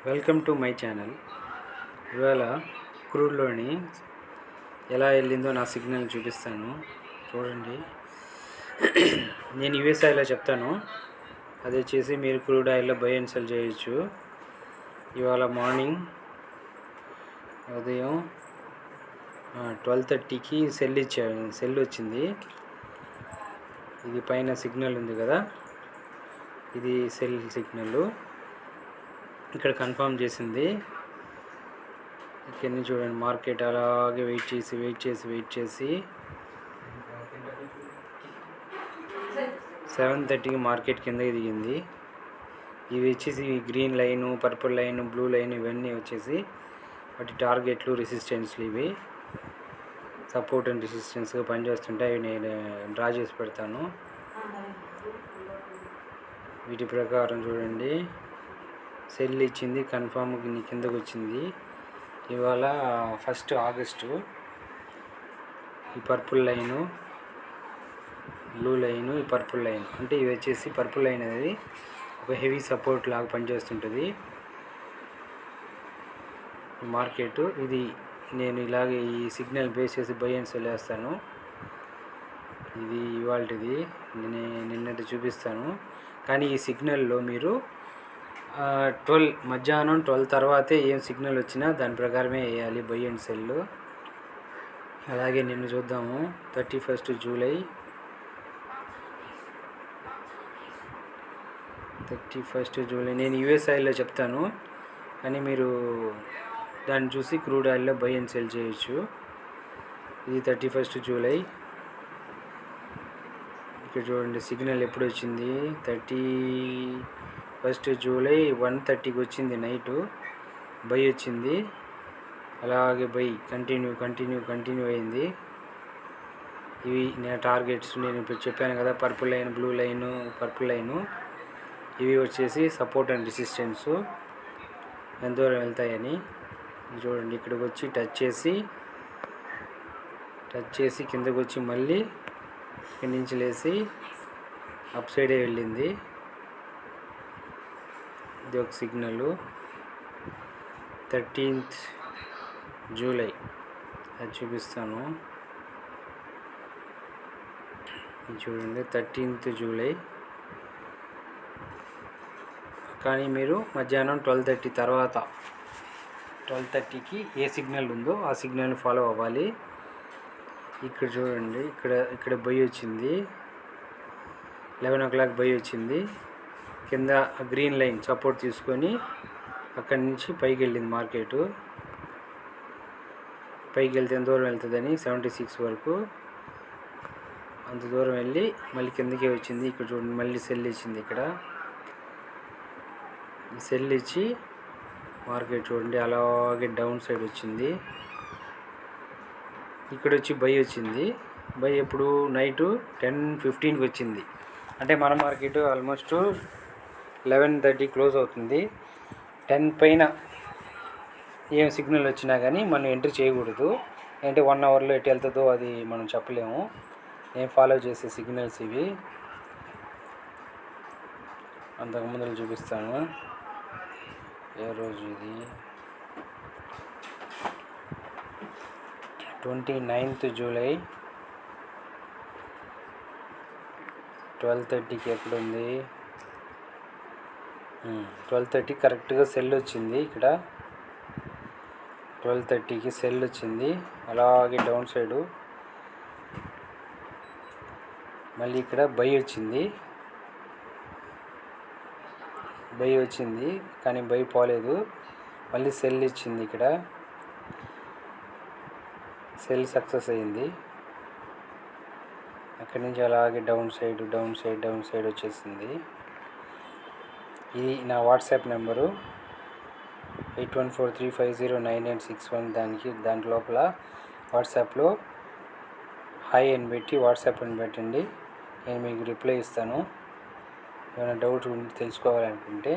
Welcome to my channel. ఇవాళ క్రూడ్లోని ఎలా వెళ్ళిందో నా సిగ్నల్ చూపిస్తాను, చూడండి. నేను యూఎస్ఐలో చెప్తాను, అది వచ్చేసి మీరు క్రూడ్ ఆయిల్లో బై అండ్ సెల్ చేయొచ్చు. ఇవాళ మార్నింగ్ ఉదయం 12:30కి సెల్ వచ్చింది. ఇది పైన సిగ్నల్ ఉంది కదా, ఇది సెల్ సిగ్నల్. ఇక్కడ కన్ఫర్మ్ చేసింది. ఇక్కడ నుంచి చూడండి, మార్కెట్ అలాగే వెయిట్ చేసి 7:30కి మార్కెట్ కిందకి దిగింది. ఇవి వచ్చేసి green line, purple line, blue line ఇవన్నీ వచ్చేసి వాటి టార్గెట్లు, రెసిస్టెన్స్లు. ఇవి సపోర్ట్ అండ్ రెసిస్టెన్స్గా పనిచేస్తుంటాయి. అవి నేను డ్రా చేసి పెడతాను. వీటి ప్రకారం చూడండి, సెల్ ఇచ్చింది, కన్ఫామ్ కిందకు వచ్చింది. ఇవాళ 1 ఆగస్టు. ఈ పర్పుల్ లైను, బ్లూ లైను, ఈ పర్పుల్ లైన్ అంటే ఇవి వచ్చేసి పర్పుల్ లైన్ అనేది ఒక హెవీ సపోర్ట్ లాగా పనిచేస్తుంటుంది మార్కెట్. ఇది నేను ఇలాగే ఈ సిగ్నల్ బేస్ చేసి బై అండ్ సెల్ వేస్తాను. ఇది ఇవాళది, నిన్నటి చూపిస్తాను. కానీ ఈ సిగ్నల్లో మీరు మధ్యాహ్నం 12 తర్వాతే ఏం సిగ్నల్ వచ్చినా దాని ప్రకారమే వేయాలి బై అండ్ సెల్. అలాగే నిన్ను చూద్దాము. 31 జూలై 31 జూలై నేను యూఎస్ఐలో చెప్తాను, కానీ మీరు దాన్ని చూసి క్రూడ్ ఆయిల్లో బై అండ్ సెల్ చేయొచ్చు. ఇది 31 జూలై. ఇక్కడ చూడండి, సిగ్నల్ ఎప్పుడు వచ్చింది. 31 జూలై 1:30కి వచ్చింది, నైటు బై వచ్చింది. అలాగే బై కంటిన్యూ అయింది. ఇవి నా టార్గెట్స్. నేను ఇప్పుడు చెప్పాను కదా, purple line, blue line, purple line, ఇవి వచ్చేసి సపోర్ట్ అండ్ రెసిస్టెన్స్ ఎంత దూరం వెళ్తాయని. చూడండి, ఇక్కడికి వచ్చి టచ్ చేసి కిందకు వచ్చి మళ్ళీ ఇక్కడి నుంచి లేచి అప్ సైడే వెళ్ళింది. ఇది ఒక సిగ్నల్. 13th జూలై అది చూపిస్తాను, చూడండి. 13th July. కానీ మీరు మధ్యాహ్నం 12:30 తర్వాత 12:30కి ఏ సిగ్నల్ ఉందో ఆ సిగ్నల్ ఫాలో అవ్వాలి. ఇక్కడ చూడండి, ఇక్కడ బై వచ్చింది. 11 o'clock బై వచ్చింది. కింద గ్రీన్ లైన్ సపోర్ట్ తీసుకొని అక్కడి నుంచి పైకి వెళ్ళింది మార్కెట్. పైకి వెళ్తే ఎంత దూరం వెళ్తుందని 76 వరకు అంత దూరం వెళ్ళి మళ్ళీ కిందకే వచ్చింది. ఇక్కడ చూడండి, మళ్ళీ సెల్ ఇచ్చింది. ఇక్కడ సెల్ ఇచ్చి మార్కెట్ చూడండి అలాగే డౌన్ సైడ్ వచ్చింది. ఇక్కడ వచ్చి బై వచ్చింది. బై ఎప్పుడు నైటు 10:15కి వచ్చింది. అంటే మన మార్కెట్ ఆల్మోస్ట్ 11:30 క్లోజ్ అవుతుంది. 10 పైన ఏం సిగ్నల్ వచ్చినా కానీ మనం ఎంట్రీ చేయకూడదు. అంటే 1 అవర్లో ఎటు వెళ్తుందో అది మనం చెప్పలేము. నేను ఫాలో చేసే సిగ్నల్స్ ఇవి. అంతకుముందు చూపిస్తాను. ఏ రోజు ఇది? 29th జూలై 12:30కి ఎక్కడుంది? 12:30 కరెక్ట్గా సెల్ వచ్చింది. ఇక్కడ 12:30కి సెల్ వచ్చింది. అలాగే డౌన్ సైడు మళ్ళీ ఇక్కడ బై వచ్చింది కానీ బై పోలేదు. మళ్ళీ సెల్ ఇచ్చింది. ఇక్కడ సెల్ సక్సెస్ అయింది. అక్కడి నుంచి అలాగే డౌన్ సైడ్ వచ్చేసింది. ఇది నా వాట్సాప్ నెంబరు 8143509861. దాని లోపల వాట్సాప్లో హాయ్ అని పెట్టి వాట్సాప్ అని పెట్టండి. నేను మీకు రిప్లై ఇస్తాను. ఏమైనా డౌట్ తెలుసుకోవాలనుకుంటే.